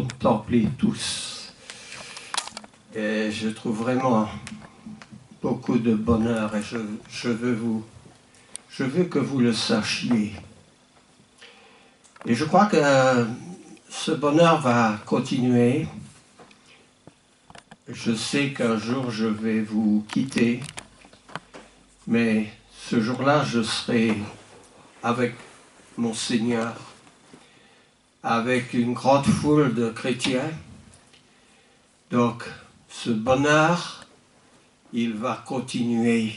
contempler tous. Et je trouve vraiment beaucoup de bonheur et je veux que vous le sachiez. Et je crois que ce bonheur va continuer. Je sais qu'un jour je vais vous quitter, mais ce jour-là je serai avec mon Seigneur, avec une grande foule de chrétiens. Donc ce bonheur, il va continuer.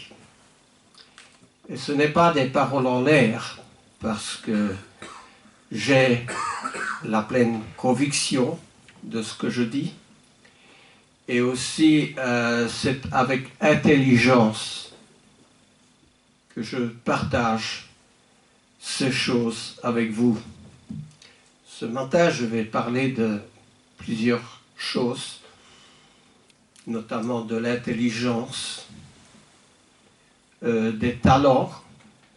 Et ce n'est pas des paroles en l'air, parce que j'ai la pleine conviction de ce que je dis. Et aussi, c'est avec intelligence que je partage ces choses avec vous. Ce matin, je vais parler de plusieurs choses, notamment de l'intelligence, des talents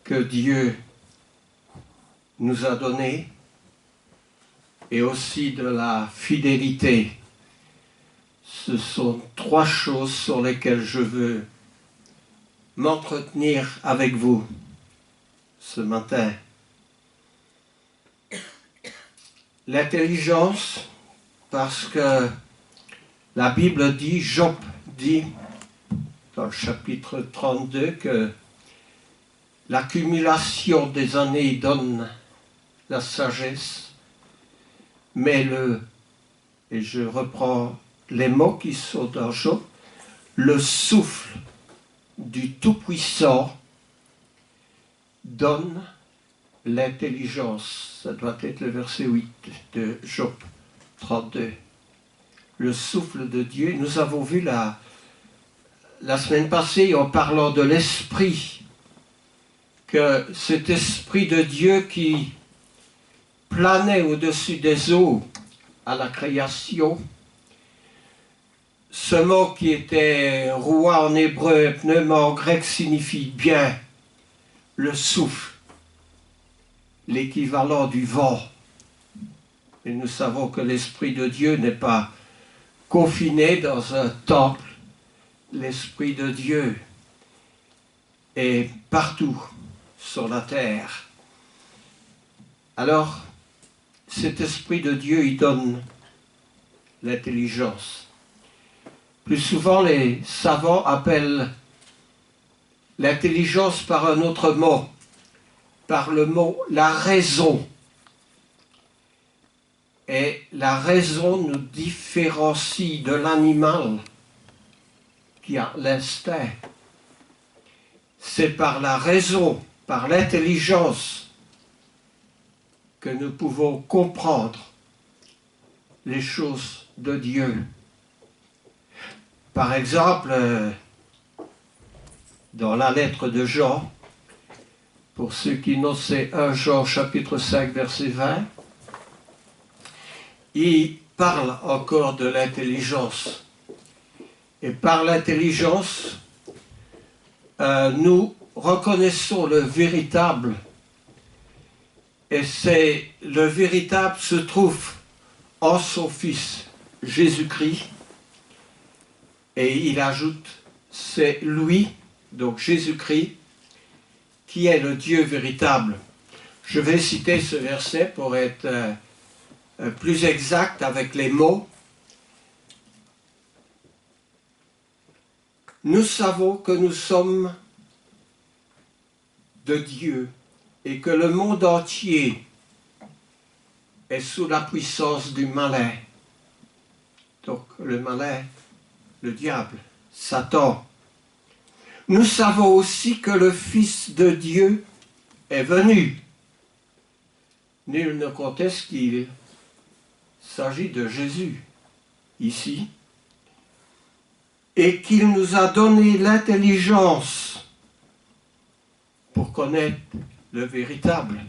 que Dieu nous a donnés, et aussi de la fidélité. Ce sont trois choses sur lesquelles je veux m'entretenir avec vous ce matin. L'intelligence, parce que la Bible dit, Job dit dans le chapitre 32 que l'accumulation des années donne la sagesse, mais et je reprends les mots qui sont dans Job, le souffle du Tout-Puissant donne l'intelligence. Ça doit être le verset 8 de Job 32. Le souffle de Dieu. Nous avons vu la semaine passée, en parlant de l'Esprit, que cet Esprit de Dieu qui planait au-dessus des eaux à la création, ce mot qui était roi en hébreu, pneuma en grec, signifie bien le souffle, l'équivalent du vent. Et nous savons que l'Esprit de Dieu n'est pas confiné dans un temple. L'Esprit de Dieu est partout sur la terre. Alors, cet Esprit de Dieu, il donne l'intelligence. Plus souvent, les savants appellent l'intelligence par un autre mot, par le mot la raison. Et la raison nous différencie de l'animal qui a l'instinct. C'est par la raison, par l'intelligence, que nous pouvons comprendre les choses de Dieu. Par exemple, dans la lettre de Jean, pour ceux qui n'ont, c'est 1 Jean chapitre 5 verset 20, il parle encore de l'intelligence. Et par l'intelligence, nous reconnaissons le véritable. Et le véritable se trouve en son Fils Jésus-Christ. Et il ajoute, c'est lui, donc Jésus-Christ, qui est le Dieu véritable. Je vais citer ce verset pour être plus exact avec les mots. Nous savons que nous sommes de Dieu et que le monde entier est sous la puissance du malin. Donc le malin, le diable, Satan. Nous savons aussi que le Fils de Dieu est venu. Nul ne conteste qu'il s'agit de Jésus, ici, et qu'il nous a donné l'intelligence pour connaître le véritable.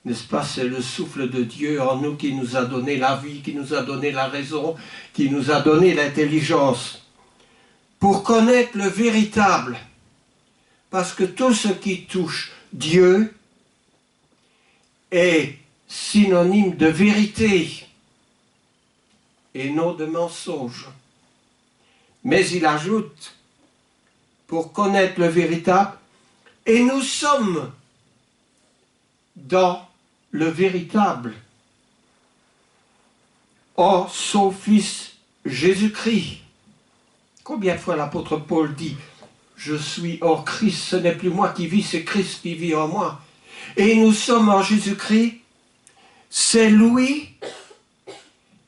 N'est-ce pas? C'est le souffle de Dieu en nous qui nous a donné la vie, qui nous a donné la raison, qui nous a donné l'intelligence. Pour connaître le véritable. Parce que tout ce qui touche Dieu est synonyme de vérité. et non de mensonge. Mais il ajoute, pour connaître le véritable, et nous sommes dans le véritable, en son Fils Jésus-Christ. Combien de fois l'apôtre Paul dit, je suis hors Christ, ce n'est plus moi qui vis, c'est Christ qui vit en moi. Et nous sommes en Jésus-Christ, c'est lui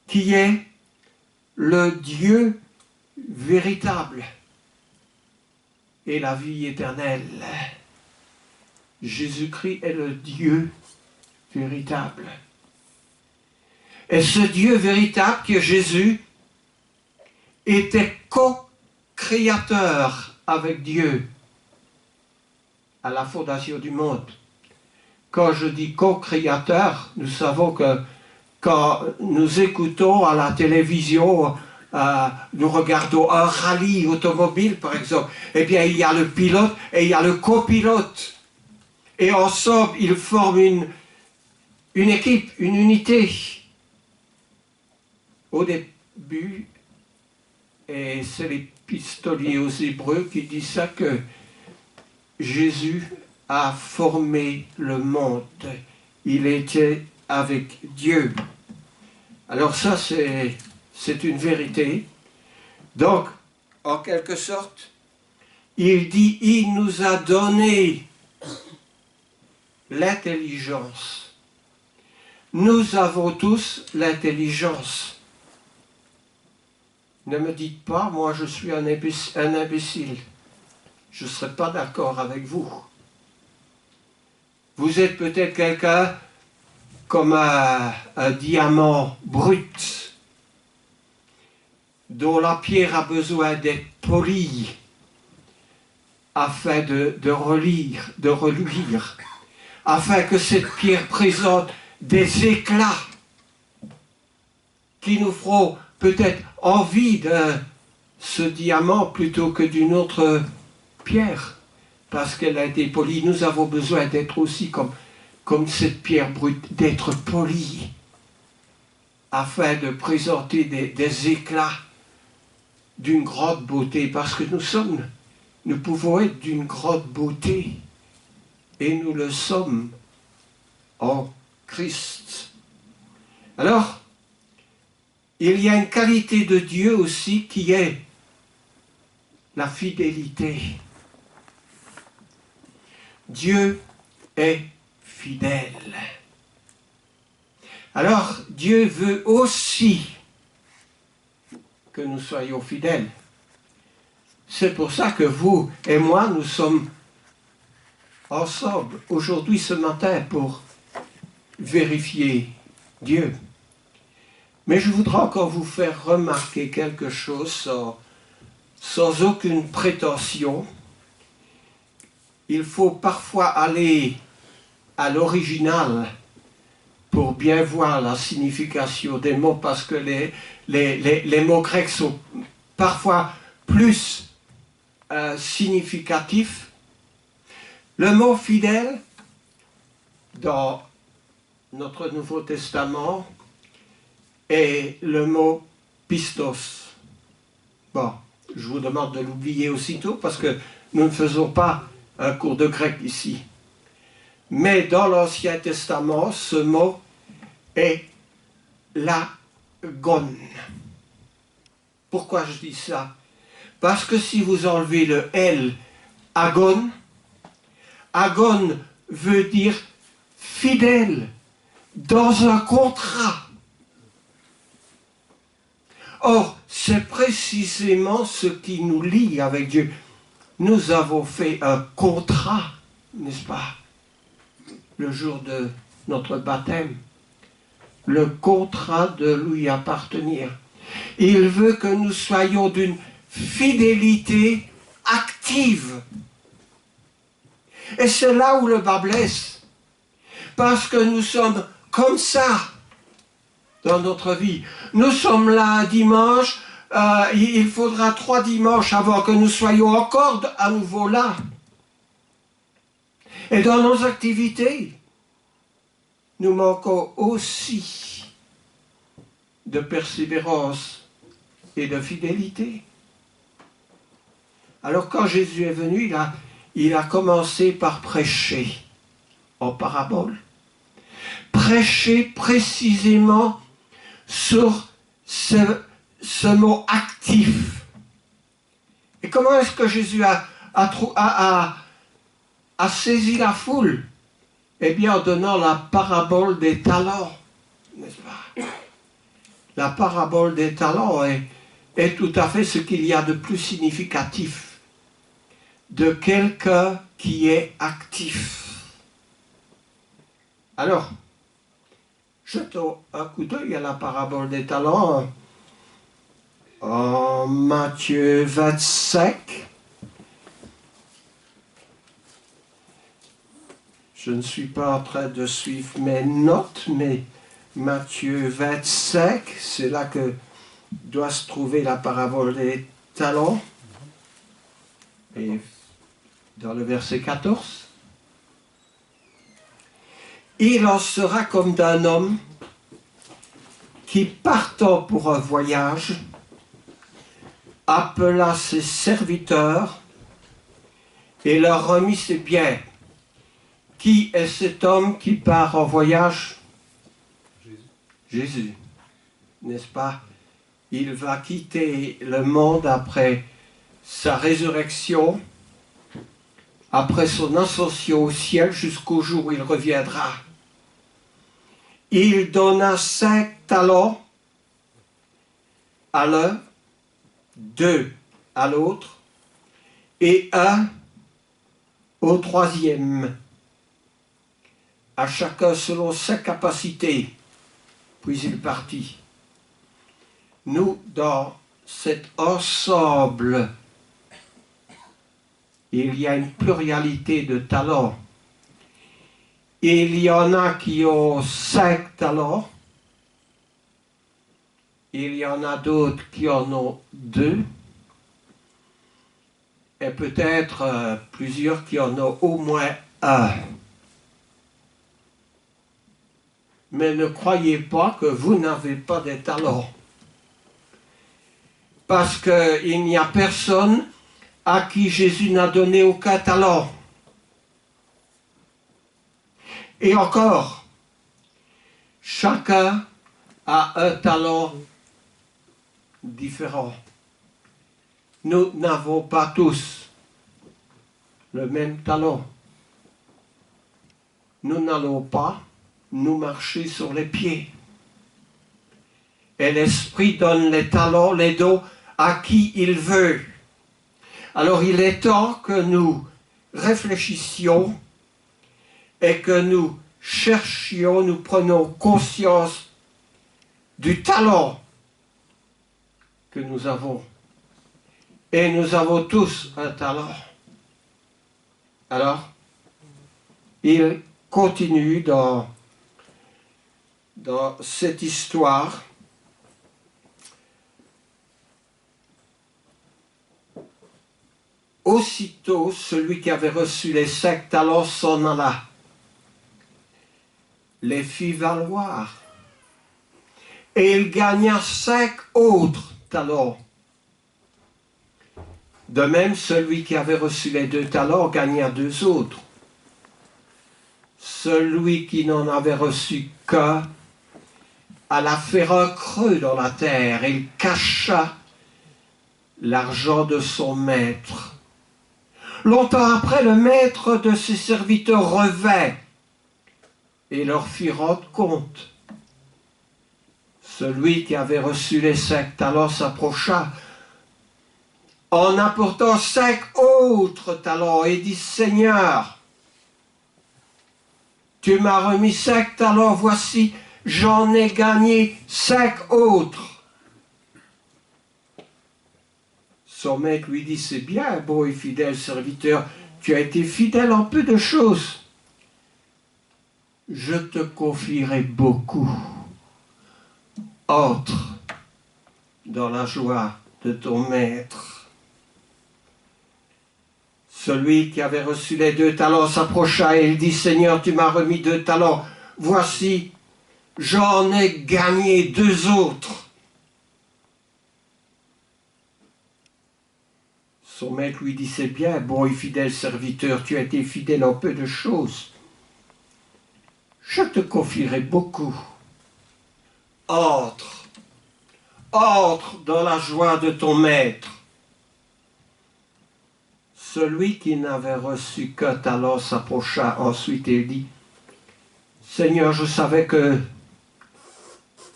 qui est le Dieu véritable et la vie éternelle. Jésus-Christ est le Dieu véritable. Et ce Dieu véritable qui est Jésus était co-créateur avec Dieu à la fondation du monde. Quand je dis co-créateur, nous savons que quand nous écoutons à la télévision, nous regardons un rallye automobile par exemple, eh bien il y a le pilote et il y a le copilote. Et ensemble, ils forment une équipe, une unité. Au début, et c'est l'épistolier aux Hébreux qui dit ça, que Jésus a formé le monde. Il était avec Dieu. Alors ça, c'est une vérité. Donc, en quelque sorte, il dit, il nous a donné l'intelligence. Nous avons tous l'intelligence. Ne me dites pas, moi je suis un imbécile. Je ne serai pas d'accord avec vous. Vous êtes peut-être quelqu'un comme un diamant brut, dont la pierre a besoin d'être polie afin de reluire, afin que cette pierre présente des éclats qui nous feront peut-être envie de ce diamant plutôt que d'une autre pierre, parce qu'elle a été polie. Nous avons besoin d'être aussi comme cette pierre brute, d'être polie, afin de présenter des éclats d'une grande beauté, parce que nous pouvons être d'une grande beauté, et nous le sommes en Christ. Alors, il y a une qualité de Dieu aussi qui est la fidélité. Dieu est fidèle. Alors, Dieu veut aussi que nous soyons fidèles. C'est pour ça que vous et moi, nous sommes ensemble aujourd'hui, ce matin, pour vérifier Dieu. Mais je voudrais encore vous faire remarquer quelque chose sans aucune prétention. Il faut parfois aller à l'original pour bien voir la signification des mots, parce que les mots grecs sont parfois plus significatifs. Le mot fidèle, dans notre Nouveau Testament, est le mot pistos. Bon, je vous demande de l'oublier aussitôt, parce que nous ne faisons pas un cours de grec ici. Mais dans l'Ancien Testament, ce mot est l'agon. Pourquoi je dis ça? Parce que si vous enlevez le L, agon, agon veut dire fidèle, dans un contrat. Or, c'est précisément ce qui nous lie avec Dieu. Nous avons fait un contrat, n'est-ce pas, le jour de notre baptême. Le contrat de lui appartenir. Il veut que nous soyons d'une fidélité active. Et c'est là où le bas blesse. Parce que nous sommes comme ça dans notre vie. Nous sommes là un dimanche, il faudra 3 dimanches avant que nous soyons encore à nouveau là. Et dans nos activités, nous manquons aussi de persévérance et de fidélité. Alors quand Jésus est venu, il a commencé par prêcher en parabole. Prêcher précisément sur ce mot actif. Et comment est-ce que Jésus a saisi la foule? Eh bien, en donnant la parabole des talents, n'est-ce pas? La parabole des talents est tout à fait ce qu'il y a de plus significatif de quelqu'un qui est actif. Alors, jetons un coup d'œil à la parabole des talents en Matthieu 25. Je ne suis pas en train de suivre mes notes, mais Matthieu 25, c'est là que doit se trouver la parabole des talents. Et dans le verset 14, il en sera comme d'un homme qui, partant pour un voyage, appela ses serviteurs et leur remit ses biens. Qui est cet homme qui part en voyage? Jésus, n'est-ce pas? Il va quitter le monde après sa résurrection, après son ascension au ciel, jusqu'au jour où il reviendra. Il donna 5 talents à l'un, 2 à l'autre, et 1 au troisième, à chacun selon sa capacité. Puis il partit. Nous, dans cet ensemble, il y a une pluralité de talents. Il y en a qui ont 5 talents. Il y en a d'autres qui en ont 2. Et peut-être plusieurs qui en ont au moins 1. Mais ne croyez pas que vous n'avez pas de talents. Parce qu'il n'y a personne à qui Jésus n'a donné aucun talent. Et encore, chacun a un talent différent. Nous n'avons pas tous le même talent. Nous n'allons pas nous marcher sur les pieds. Et l'Esprit donne les talents, les dons à qui il veut. Alors il est temps que nous réfléchissions et que nous cherchions, nous prenons conscience du talent que nous avons. Et nous avons tous un talent. Alors, il continue dans cette histoire. Aussitôt, celui qui avait reçu les 5 talents s'en alla, les fit valoir, et il gagna 5 autres talents. De même, celui qui avait reçu les 2 talents gagna 2 autres. Celui qui n'en avait reçu qu'un alla faire un creux dans la terre, et il cacha l'argent de son maître. Longtemps après, le maître de ses serviteurs revint et leur fit rendre compte. Celui qui avait reçu les 5 talents s'approcha en apportant 5 autres talents et dit: Seigneur, tu m'as remis 5 talents, voici, j'en ai gagné 5 autres. Son maître lui dit: c'est bien, bon et fidèle serviteur, tu as été fidèle en peu de choses. Je te confierai beaucoup. Entre dans la joie de ton maître. Celui qui avait reçu les 2 talents s'approcha et il dit: Seigneur, tu m'as remis 2 talents. Voici, j'en ai gagné 2 autres. Son maître lui dit, c'est bien, bon et fidèle serviteur, tu as été fidèle en peu de choses. Je te confierai beaucoup. Entre dans la joie de ton maître. Celui qui n'avait reçu qu'un talent s'approcha ensuite et dit, Seigneur, je savais que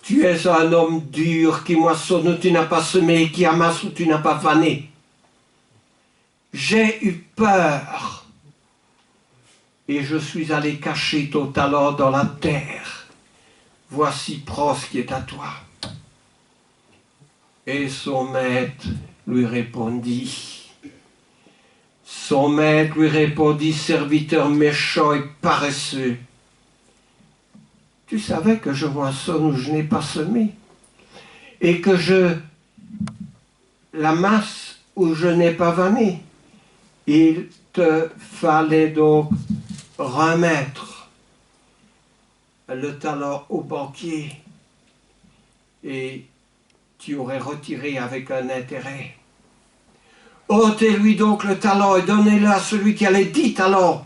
tu es un homme dur, qui moissonne où tu n'as pas semé, qui amasse où tu n'as pas fané. J'ai eu peur et je suis allé cacher ton talent dans la terre. Voici, prends ce qui est à toi. Et son maître lui répondit, serviteur méchant et paresseux, tu savais que je moissonne où je n'ai pas semé, et que je l'amasse où je n'ai pas vanné. Il te fallait donc remettre le talent au banquier, et tu aurais retiré avec un intérêt. Ôtez-lui donc le talent et donnez-le à celui qui a les 10 talents,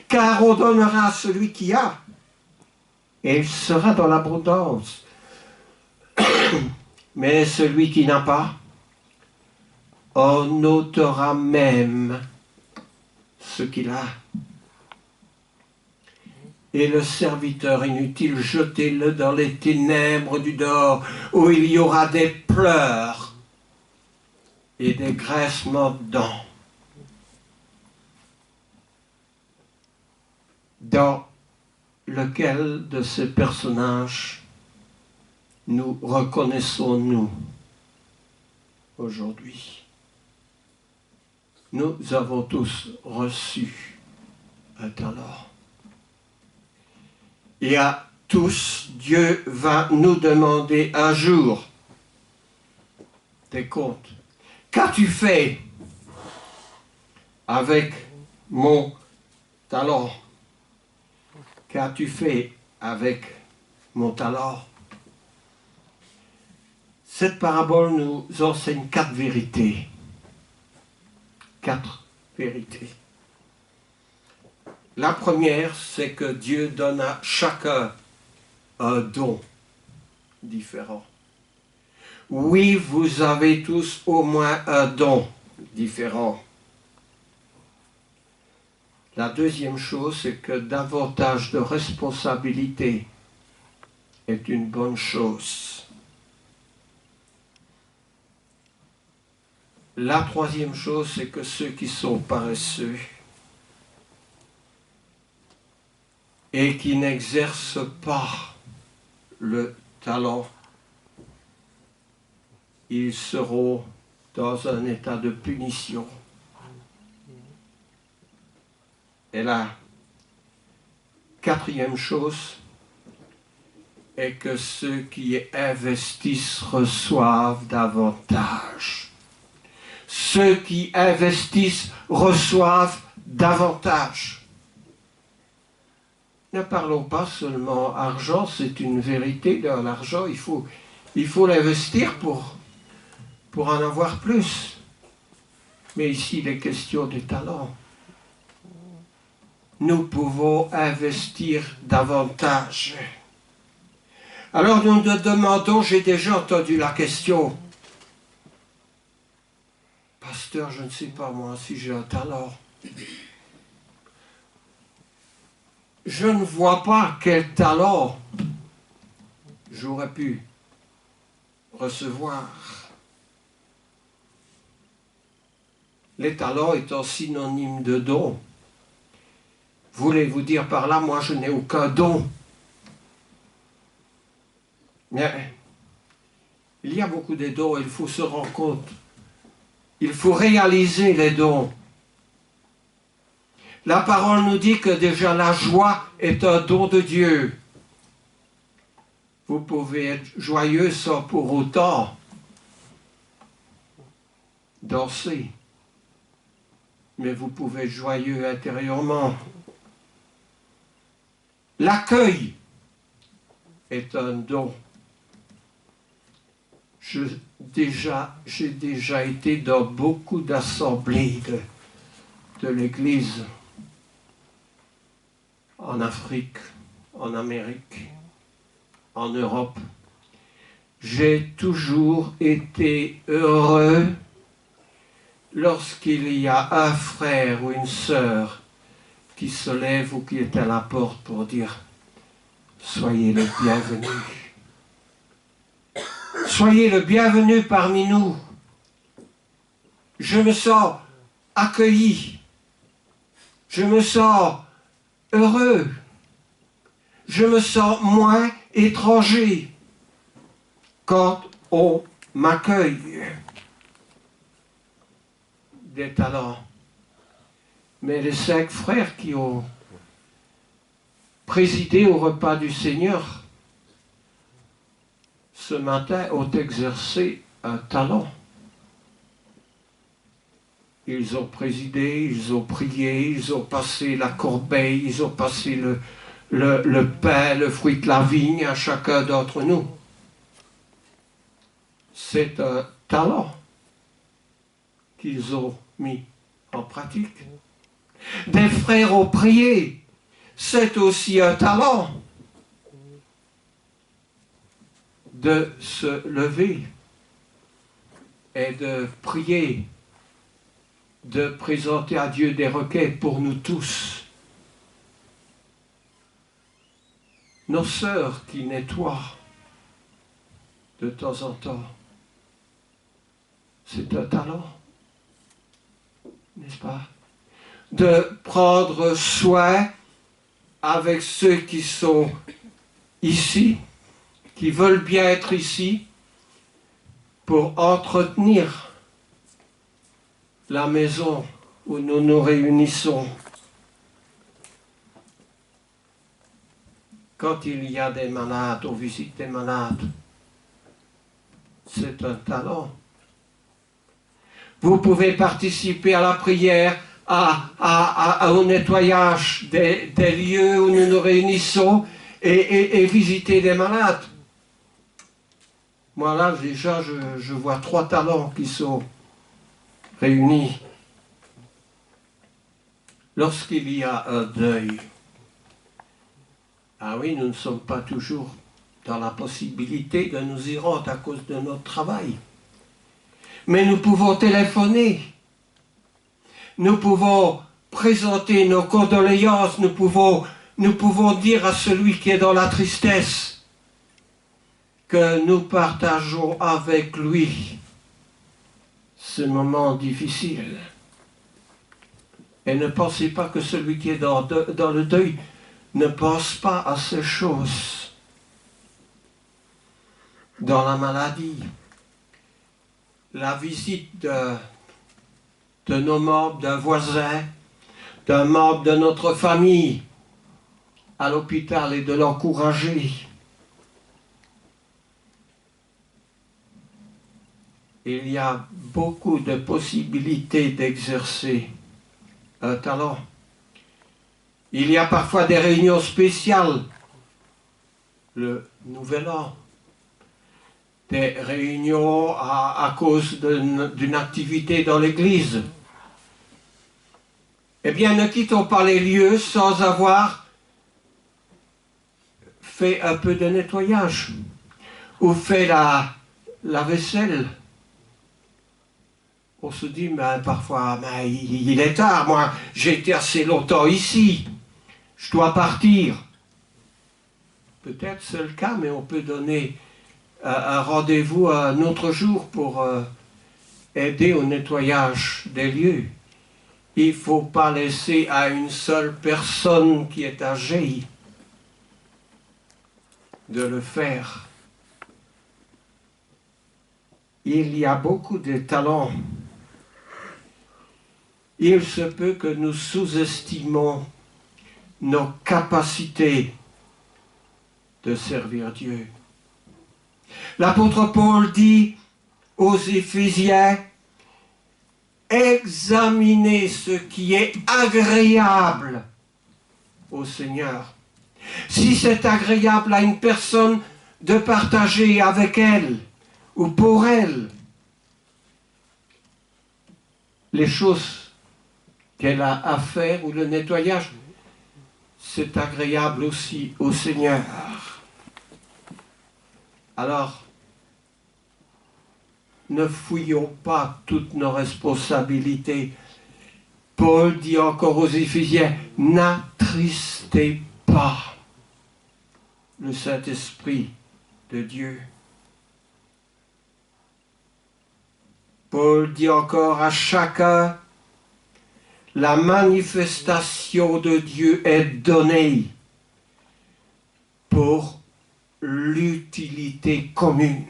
car on donnera à celui qui a, et il sera dans l'abondance. Mais celui qui n'a pas, on ôtera même ce qu'il a. Et le serviteur inutile, jetez-le dans les ténèbres du dehors, où il y aura des pleurs et des graissements de dents. Dans lequel de ces personnages nous reconnaissons-nous aujourd'hui? Nous avons tous reçu un talent. Et à tous, Dieu va nous demander un jour des comptes. Qu'as-tu fait avec mon talent? Qu'as-tu fait avec mon talent? Cette parabole nous enseigne 4 vérités. 4 vérités. La première, c'est que Dieu donne à chacun un don différent. Oui, vous avez tous au moins un don différent. La deuxième chose, c'est que davantage de responsabilité est une bonne chose. La troisième chose, c'est que ceux qui sont paresseux et qui n'exercent pas le talent, ils seront dans un état de punition. Et la quatrième chose est que ceux qui investissent reçoivent davantage. Ceux qui investissent reçoivent davantage. Ne parlons pas seulement argent, c'est une vérité. Dans l'argent, il faut l'investir pour en avoir plus. Mais ici, il est question des talents. Nous pouvons investir davantage. Alors nous nous demandons, j'ai déjà entendu la question, pasteur, je ne sais pas moi si j'ai un talent. Je ne vois pas quel talent j'aurais pu recevoir. Les talents étant synonymes de don. Voulez-vous dire par là, moi je n'ai aucun don? Mais il y a beaucoup de dons, il faut se rendre compte. Il faut réaliser les dons. La parole nous dit que déjà la joie est un don de Dieu. Vous pouvez être joyeux sans pour autant danser. Mais vous pouvez être joyeux intérieurement. L'accueil est un don. j'ai déjà été dans beaucoup d'assemblées de l'Église, en Afrique, en Amérique, en Europe. J'ai toujours été heureux lorsqu'il y a un frère ou une sœur qui se lève ou qui est à la porte pour dire « Soyez le bienvenu ». Soyez le bienvenu parmi nous. Je me sens accueilli. Je me sens heureux. Je me sens moins étranger quand on m'accueille. Des talents. Mais les 5 frères qui ont présidé au repas du Seigneur ce matin ont exercé un talent. Ils ont présidé, ils ont prié, ils ont passé la corbeille, ils ont passé le pain, le fruit de la vigne à chacun d'entre nous. C'est un talent qu'ils ont mis en pratique. Des frères ont prié, c'est aussi un talent de se lever et de prier, de présenter à Dieu des requêtes pour nous tous. Nos sœurs qui nettoient de temps en temps, c'est un talent, n'est-ce pas? De prendre soin avec ceux qui sont ici, qui veulent bien être ici, pour entretenir la maison où nous nous réunissons. Quand il y a des malades, on visite des malades, c'est un talent. Vous pouvez participer à la prière, au nettoyage des lieux où nous nous réunissons et visiter des malades. Moi là, déjà, je vois 3 talents qui sont réunis. Lorsqu'il y a un deuil, ah oui, nous ne sommes pas toujours dans la possibilité de nous y rendre à cause de notre travail. Mais nous pouvons téléphoner. Nous pouvons présenter nos condoléances. Nous pouvons dire à celui qui est dans la tristesse que nous partageons avec lui ce moment difficile. Et ne pensez pas que celui qui est dans le deuil ne pense pas à ces choses. Dans la maladie, la visite de nos membres, d'un voisin, d'un membre de notre famille à l'hôpital et de l'encourager. Il y a beaucoup de possibilités d'exercer un talent. Il y a parfois des réunions spéciales, le Nouvel An, des réunions à cause d'une activité dans l'église. Eh bien, ne quittons pas les lieux sans avoir fait un peu de nettoyage ou fait la vaisselle. On se dit, mais parfois, mais il est tard, moi j'ai été assez longtemps ici, je dois partir. Peut-être c'est le cas, mais on peut donner un rendez-vous à un autre jour pour aider au nettoyage des lieux. Il ne faut pas laisser à une seule personne qui est âgée de le faire. Il y a beaucoup de talents. Il se peut que nous sous-estimons nos capacités de servir Dieu. L'apôtre Paul dit aux Éphésiens, examinez ce qui est agréable au Seigneur. Si c'est agréable à une personne de partager avec elle ou pour elle, les choses qu'elle a à faire ou le nettoyage, c'est agréable aussi au Seigneur. Alors, ne fouillons pas toutes nos responsabilités. Paul dit encore aux Éphésiens, n'attristez pas le Saint-Esprit de Dieu. Paul dit encore à chacun, la manifestation de Dieu est donnée pour l'utilité commune.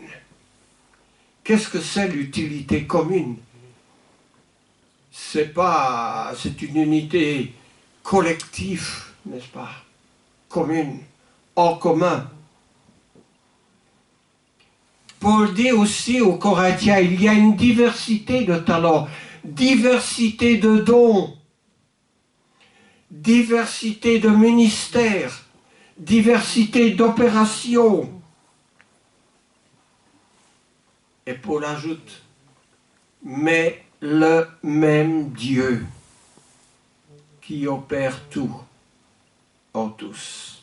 Qu'est-ce que c'est l'utilité commune? C'est une unité collective, n'est-ce pas? Commune, en commun. Paul dit aussi aux Corinthiens, il y a une diversité de talents, diversité de dons, diversité de ministères, diversité d'opérations. Et Paul ajoute, mais le même Dieu qui opère tout en tous.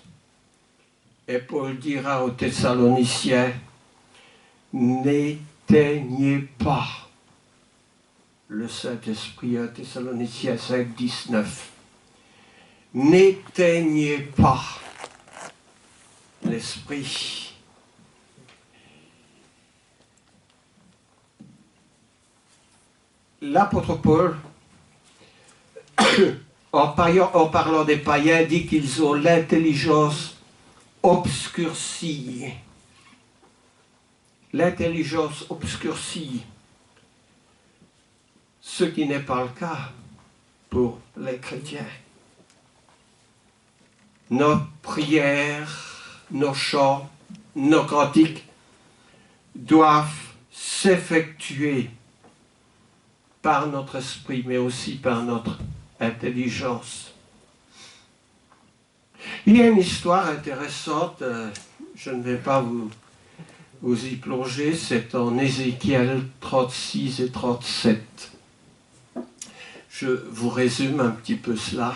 Et Paul dira aux Thessaloniciens, n'éteignez pas le Saint-Esprit, à Thessaloniciens 5, 19. N'éteignez pas l'Esprit. L'apôtre Paul, en parlant des païens, dit qu'ils ont l'intelligence obscurcie. L'intelligence obscurcie. Ce qui n'est pas le cas pour les chrétiens. Nos prières, nos chants, nos cantiques doivent s'effectuer par notre esprit, mais aussi par notre intelligence. Il y a une histoire intéressante, je ne vais pas vous y plonger, c'est en Ézéchiel 36 et 37. Je vous résume un petit peu cela.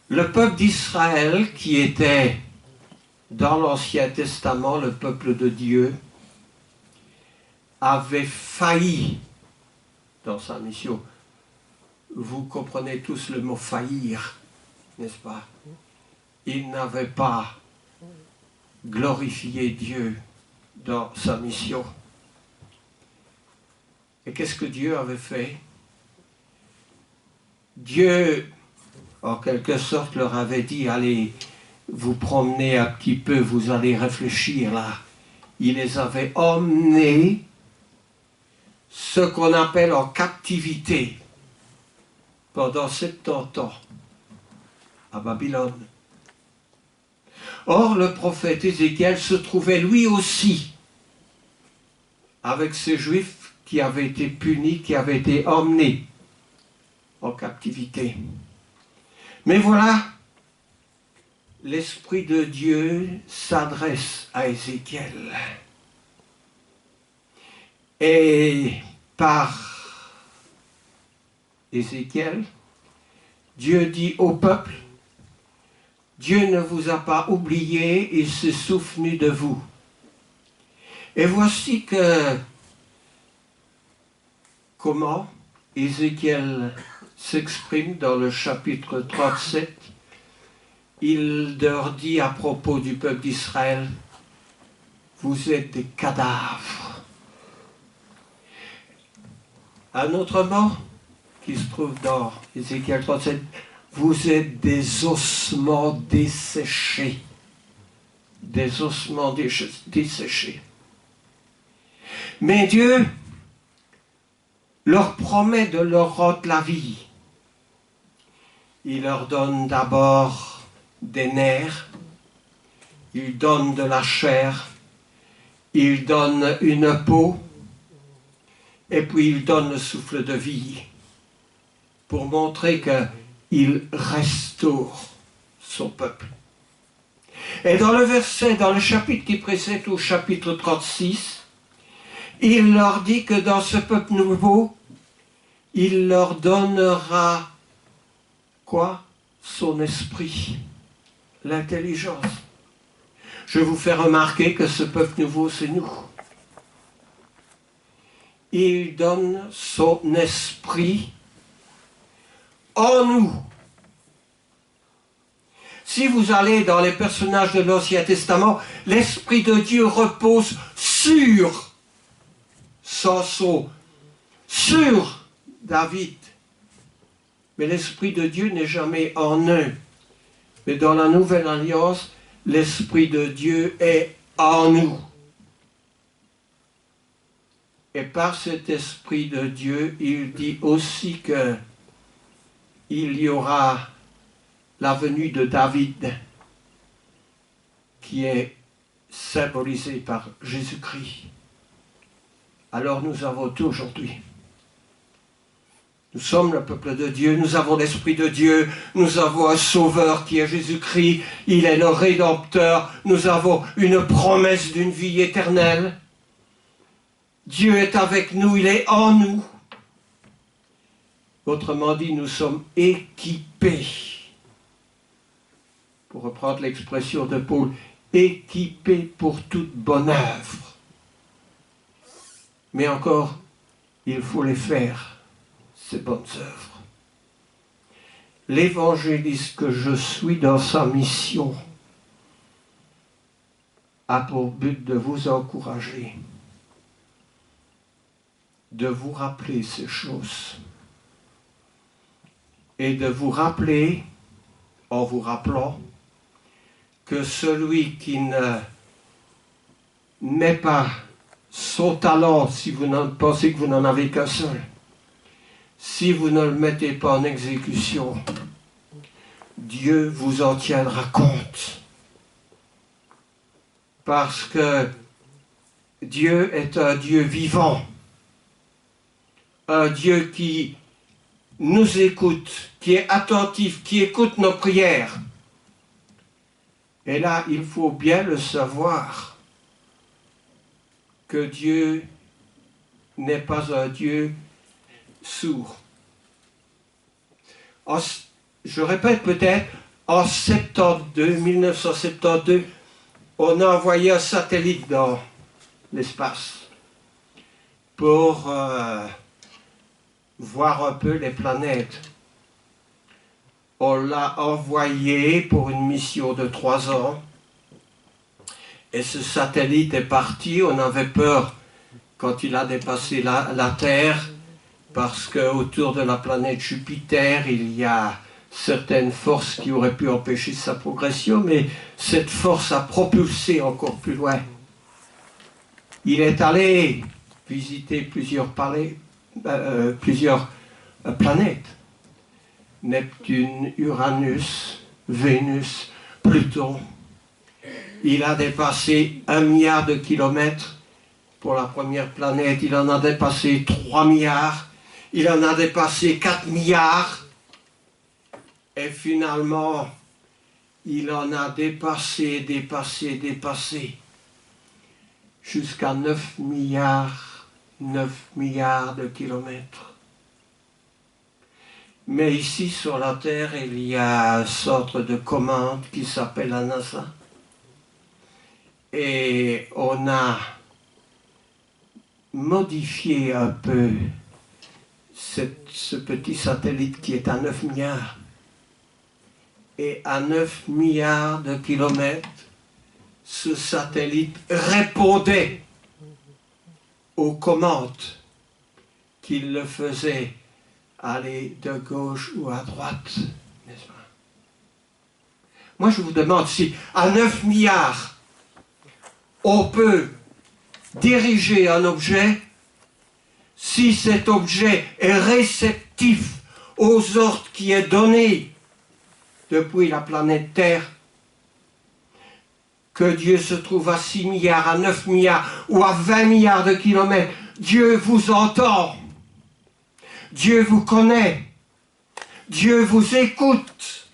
Le peuple d'Israël, qui était dans l'Ancien Testament le peuple de Dieu, avait failli dans sa mission. Vous comprenez tous le mot faillir, n'est-ce pas? Il n'avait pas glorifié Dieu dans sa mission. Et qu'est-ce que Dieu avait fait? Dieu, en quelque sorte, leur avait dit, allez, vous promenez un petit peu, vous allez réfléchir là. Il les avait emmenés, ce qu'on appelle en captivité, pendant 70 ans, à Babylone. Or, le prophète Ézéchiel se trouvait lui aussi avec ces Juifs qui avaient été punis, qui avaient été emmenés en captivité. Mais voilà, l'Esprit de Dieu s'adresse à Ézéchiel. Et par Ézéchiel, Dieu dit au peuple, Dieu ne vous a pas oublié, il s'est souvenu de vous. Et voici comment Ézéchiel s'exprime dans le chapitre 37. Il leur dit à propos du peuple d'Israël, vous êtes des cadavres. Un autre mot qui se trouve dans Ézéchiel 37, vous êtes des ossements desséchés. Des ossements desséchés. Mais Dieu leur promet de leur rendre la vie. Il leur donne d'abord des nerfs, il donne de la chair, il donne une peau, et puis il donne le souffle de vie pour montrer qu'il restaure son peuple. Et dans le chapitre qui précède au chapitre 36, il leur dit que dans ce peuple nouveau, il leur donnera quoi? Son esprit, l'intelligence. Je vous fais remarquer que ce peuple nouveau, c'est nous. Il donne son esprit en nous. Si vous allez dans les personnages de l'Ancien Testament, l'Esprit de Dieu repose sur Samson, sur David. Mais l'Esprit de Dieu n'est jamais en eux. Mais dans la Nouvelle Alliance, l'Esprit de Dieu est en nous. Et par cet Esprit de Dieu, il dit aussi que il y aura la venue de David, qui est symbolisée par Jésus-Christ. Alors nous avons tout aujourd'hui. Nous sommes le peuple de Dieu, nous avons l'Esprit de Dieu, nous avons un Sauveur qui est Jésus-Christ, il est le Rédempteur, nous avons une promesse d'une vie éternelle. Dieu est avec nous, il est en nous. Autrement dit, nous sommes équipés. Pour reprendre l'expression de Paul, équipés pour toute bonne œuvre. Mais encore, il faut les faire, ces bonnes œuvres. L'évangéliste que je suis dans sa mission a pour but de vous encourager, de vous rappeler ces choses et de vous rappeler, en vous rappelant, que celui qui ne met pas son talent, si vous pensez que vous n'en avez qu'un seul, si vous ne le mettez pas en exécution, Dieu vous en tiendra compte. Parce que Dieu est un Dieu vivant, un Dieu qui nous écoute, qui est attentif, qui écoute nos prières. Et là, il faut bien le savoir, que Dieu n'est pas un Dieu sourd. Je répète peut-être, en 1972, on a envoyé un satellite dans l'espace pour voir un peu les planètes. On l'a envoyé pour une mission de 3 ans. Et ce satellite est parti. On avait peur quand il a dépassé la Terre, parce qu'autour de la planète Jupiter, il y a certaines forces qui auraient pu empêcher sa progression, mais cette force a propulsé encore plus loin. Il est allé visiter plusieurs planètes. Neptune, Uranus, Vénus, Pluton. Il a dépassé 1 milliard de kilomètres pour la première planète. Il en a dépassé 3 milliards. Il en a dépassé 4 milliards. Et finalement, il en a dépassé jusqu'à 9 milliards de kilomètres. Mais ici, sur la Terre, il y a un centre de commande qui s'appelle la NASA. Et on a modifié un peu ce petit satellite qui est à 9 milliards. Et à 9 milliards de kilomètres, ce satellite répondait aux commandes qu'il le faisait aller de gauche ou à droite, n'est-ce pas? Moi, je vous demande si à 9 milliards, on peut diriger un objet, si cet objet est réceptif aux ordres qui est donné depuis la planète Terre, que Dieu se trouve à 6 milliards, à 9 milliards ou à 20 milliards de kilomètres, Dieu vous entend. Dieu vous connaît. Dieu vous écoute.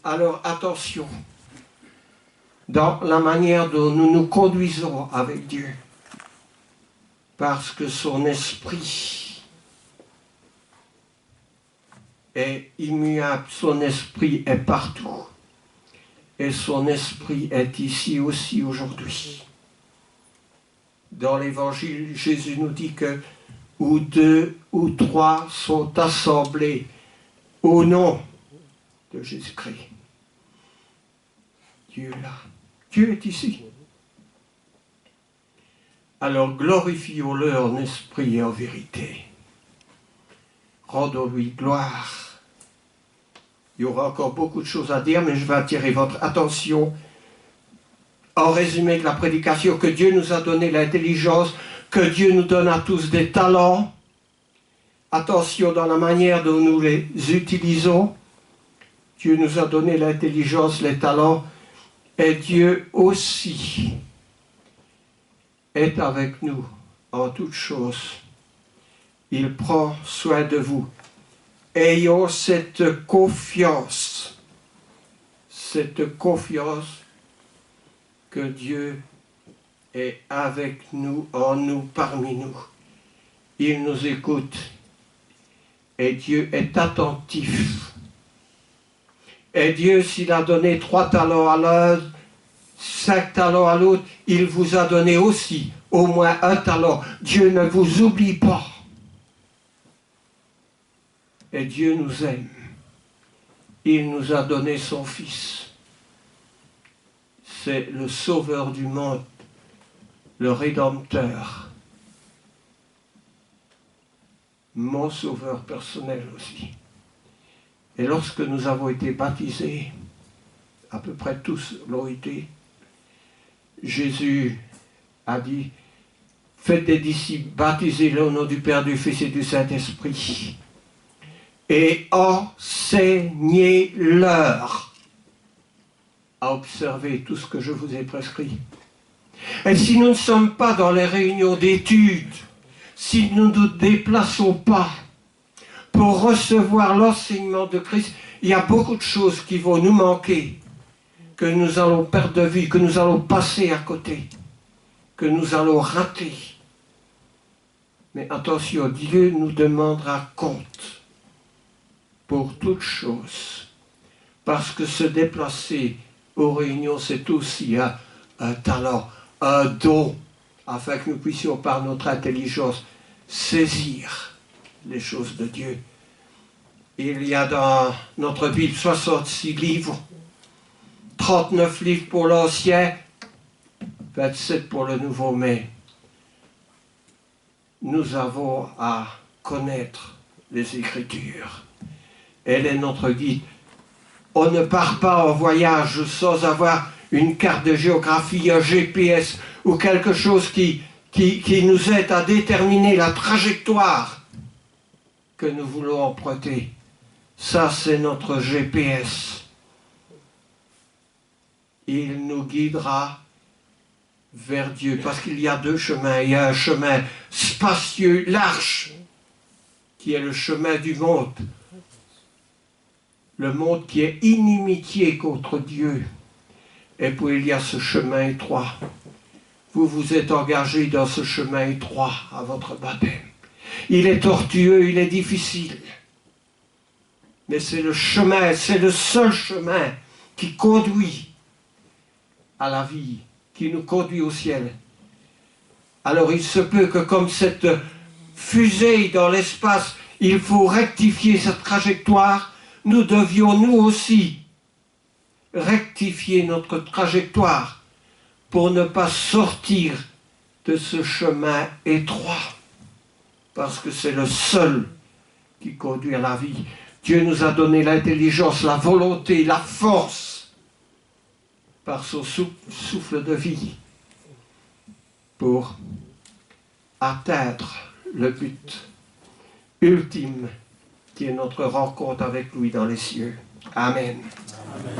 Alors attention dans la manière dont nous nous conduisons avec Dieu. parce que son esprit est immuable, son esprit est partout. Et son esprit est ici aussi aujourd'hui. Dans l'Évangile, Jésus nous dit que où 2 ou 3 sont assemblés au nom de Jésus-Christ. Dieu est là. Dieu est ici. Alors glorifions-le en esprit et en vérité. Rendons-lui gloire. Il y aura encore beaucoup de choses à dire, mais je vais attirer votre attention en résumé de la prédication, que Dieu nous a donné l'intelligence, que Dieu nous donne à tous des talents. Attention dans la manière dont nous les utilisons. Dieu nous a donné l'intelligence, les talents, et Dieu aussi est avec nous en toutes choses. Il prend soin de vous. Ayons cette confiance que Dieu est avec nous, en nous, parmi nous. Il nous écoute et Dieu est attentif. Et Dieu, s'il a donné 3 talents à l'un, 5 talents à l'autre, il vous a donné aussi au moins un talent. Dieu ne vous oublie pas. Et Dieu nous aime. Il nous a donné son Fils. C'est le Sauveur du monde, le Rédempteur. Mon Sauveur personnel aussi. Et lorsque nous avons été baptisés, à peu près tous l'ont été, Jésus a dit, faites des disciples, baptisez-les au nom du Père, du Fils et du Saint-Esprit. Et enseignez-leur à observer tout ce que je vous ai prescrit. Et si nous ne sommes pas dans les réunions d'études, si nous ne nous déplaçons pas pour recevoir l'enseignement de Christ, il y a beaucoup de choses qui vont nous manquer, que nous allons perdre de vue, que nous allons passer à côté, que nous allons rater. Mais attention, Dieu nous demandera compte pour toutes choses, parce que se déplacer aux réunions, c'est aussi un talent, un don, afin que nous puissions par notre intelligence saisir les choses de Dieu. Il y a dans notre Bible 66 livres, 39 livres pour l'Ancien, 27 pour le Nouveau, mais nous avons à connaître les Écritures. Elle est notre guide. On ne part pas en voyage sans avoir une carte de géographie, un GPS ou quelque chose qui nous aide à déterminer la trajectoire que nous voulons emprunter. Ça, c'est notre GPS. Il nous guidera vers Dieu, parce qu'il y a 2 chemins. Il y a un chemin spacieux, large, qui est le chemin du monde. Le monde qui est inimitié contre Dieu. Et puis il y a ce chemin étroit. Vous vous êtes engagé dans ce chemin étroit à votre baptême. Il est tortueux, il est difficile. Mais c'est le chemin, c'est le seul chemin qui conduit à la vie, qui nous conduit au ciel. Alors il se peut que comme cette fusée dans l'espace, il faut rectifier cette trajectoire, nous devions nous aussi rectifier notre trajectoire pour ne pas sortir de ce chemin étroit, parce que c'est le seul qui conduit à la vie. Dieu nous a donné l'intelligence, la volonté, la force, par son souffle de vie, pour atteindre le but ultime qui est notre rencontre avec lui dans les cieux. Amen. Amen.